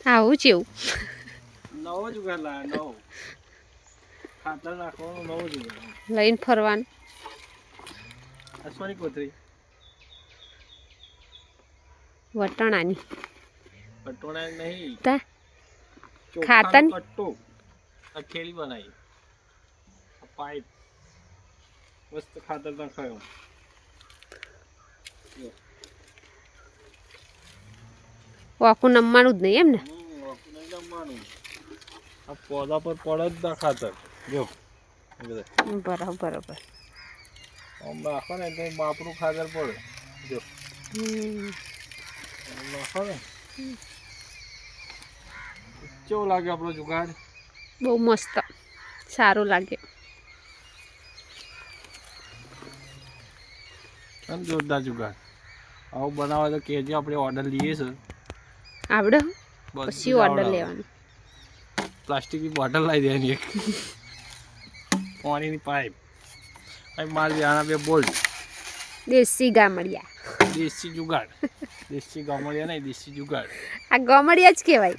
આવું છે એવું નવો જુગાડ લાયા નવો ખાતર નાખવાનો નવો જુગાડ લઈને ફરવાનું અશ્વાની કોથળી વટાણાની પટોળા નહીં તા ચોખાનો ખાતર કટ્ટો આ ખેલી બનાવી આ પાઇપ મસ્ત ખાતર નાખાયો આખું નમવાનું જ નહીં એમ ને નહીં જમવાનું આ પૌધા પર પડે જ ના ખાતર જો બરાબર બરાબર આમ નાખો ને તો બાપનું ખાતર પડે જો નાખો ને કેવો લાગે આપણો જુગાડ બહુ મસ્ત સારું લાગે એમ જોરદાર જુગાડ આવું બનાવે તો કહેજો આપણે ઓર્ડર લઈએ છે આવડે બધું પછી ઓર્ડર લેવાનો પ્લાસ્ટિકની બોટલ લાવી દેવાની એક પાણીની પાઇપ અને મારી આના બે બોલ્ટ દેશી ગામડિયા દેશી જુગાડ દેશી ગામડિયા નહીં દેશી જુગાડ આ ગામડિયા જ કહેવાય